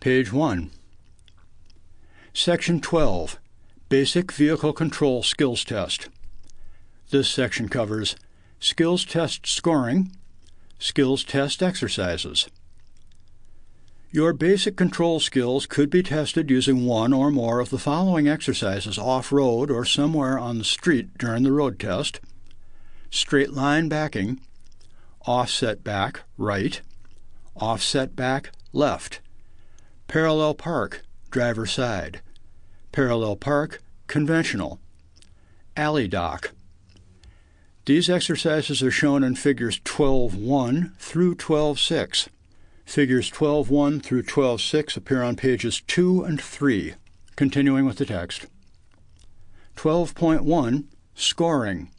Page 1. Section 12, Basic Vehicle Control Skills Test. This section covers skills test scoring, skills test exercises. Your basic control skills could be tested using one or more of the following exercises off-road or somewhere on the street during the road test: straight line backing, offset back right, offset back left, parallel park driver side, parallel park conventional, alley dock. These exercises are shown in Figures 12.1 through 12.6. Figures 12.1 through 12.6 appear on pages 2 and 3. Continuing with the text. 12.1 Scoring.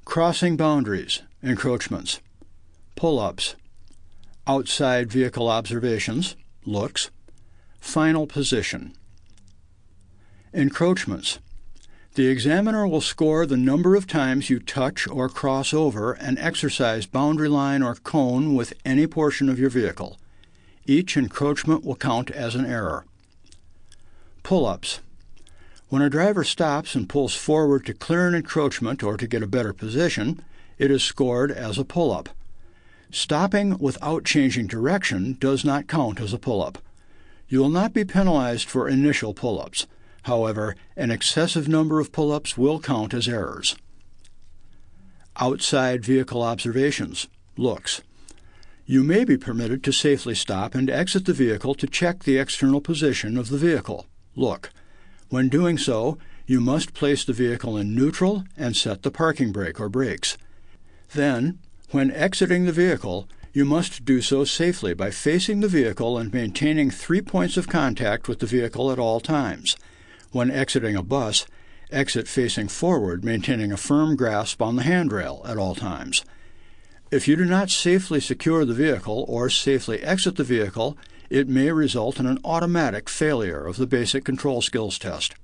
Crossing boundaries, encroachments, pull-ups, outside vehicle observations, looks, final position. Encroachments. The examiner will score the number of times you touch or cross over an exercise boundary line or cone with any portion of your vehicle. Each encroachment will count as an error. Pull-ups. When a driver stops and pulls forward to clear an encroachment or to get a better position, it is scored as a pull-up. Stopping without changing direction does not count as a pull-up. You will not be penalized for initial pull-ups. However, an excessive number of pull-ups will count as errors. Outside vehicle observations, looks. You may be permitted to safely stop and exit the vehicle to check the external position of the vehicle, look. When doing so, you must place the vehicle in neutral and set the parking brake or brakes. Then, when exiting the vehicle, you must do so safely by facing the vehicle and maintaining 3 points of contact with the vehicle at all times. When exiting a bus, exit facing forward, maintaining a firm grasp on the handrail at all times. If you do not safely secure the vehicle or safely exit the vehicle, it may result in an automatic failure of the basic control skills test.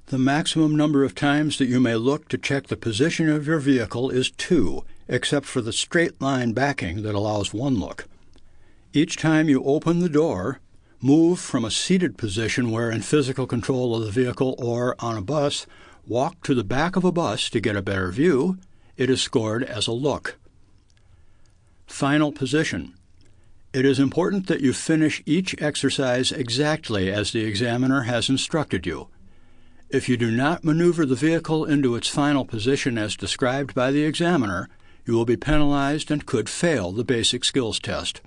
The maximum number of times that you may look to check the position of your vehicle is 2, except for the straight line backing that allows 1 look. Each time you open the door, move from a seated position where in physical control of the vehicle or on a bus, walk to the back of a bus to get a better view, it is scored as a look. Final position. It is important that you finish each exercise exactly as the examiner has instructed you. If you do not maneuver the vehicle into its final position as described by the examiner, you will be penalized and could fail the basic skills test.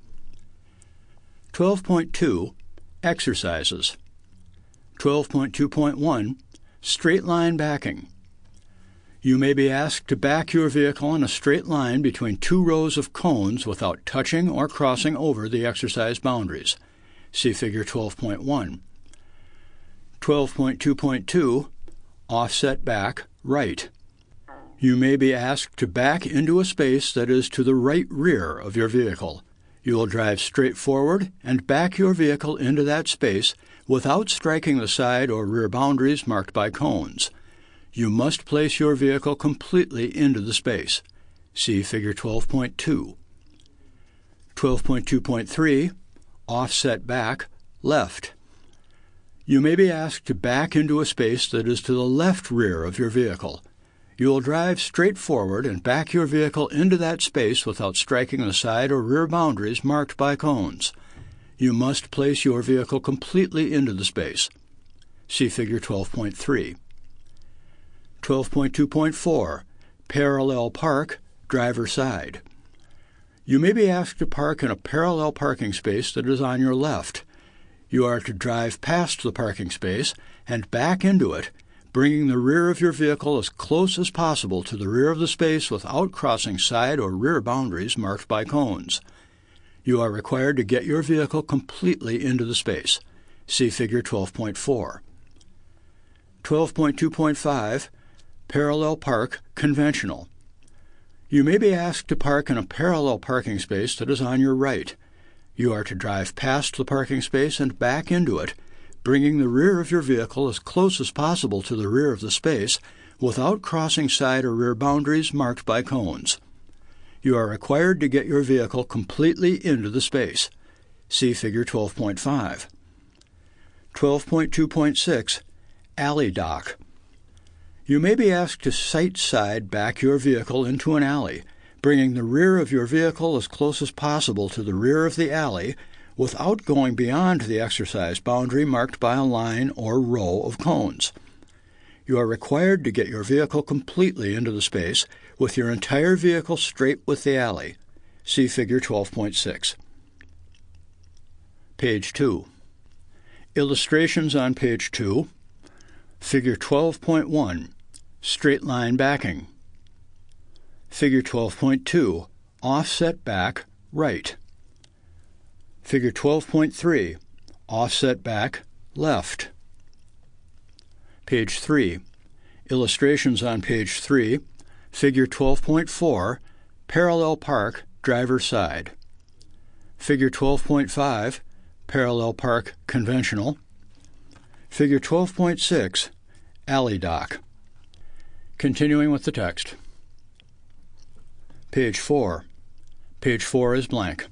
12.2 Exercises. 12.2.1 Straight line backing. You may be asked to back your vehicle in a straight line between 2 rows of cones without touching or crossing over the exercise boundaries. See Figure 12.1. 12.2.2 Offset back right. You may be asked to back into a space that is to the right rear of your vehicle. You will drive straight forward and back your vehicle into that space without striking the side or rear boundaries marked by cones. You must place your vehicle completely into the space. See Figure 12.2. 12.2.3 Offset back left. You may be asked to back into a space that is to the left rear of your vehicle. You will drive straight forward and back your vehicle into that space without striking the side or rear boundaries marked by cones. You must place your vehicle completely into the space. See Figure 12.3. 12.2.4 Parallel park driver side. You may be asked to park in a parallel parking space that is on your left. You are to drive past the parking space and back into it, bringing the rear of your vehicle as close as possible to the rear of the space without crossing side or rear boundaries marked by cones. You are required to get your vehicle completely into the space. See Figure 12.4. 12.2.5 Parallel park conventional. You may be asked to park in a parallel parking space that is on your right. You are to drive past the parking space and back into it, bringing the rear of your vehicle as close as possible to the rear of the space without crossing side or rear boundaries marked by cones. You are required to get your vehicle completely into the space. See Figure 12.5. 12.2.6 Alley Dock. You may be asked to sight-side back your vehicle into an alley, bringing the rear of your vehicle as close as possible to the rear of the alley without going beyond the exercise boundary marked by a line or row of cones. You are required to get your vehicle completely into the space with your entire vehicle straight with the alley. See Figure 12.6. Page 2. Illustrations on page 2. Figure 12.1, Straight Line Backing. Figure 12.2, Offset Back, Right. Figure 12.3, Offset Back, Left. Page 3. Illustrations on page 3. Figure 12.4, Parallel Park, Driver Side. Figure 12.5, Parallel Park, Conventional. Figure 12.6, Alley Dock. Continuing with the text. Page 4. Page 4 is blank.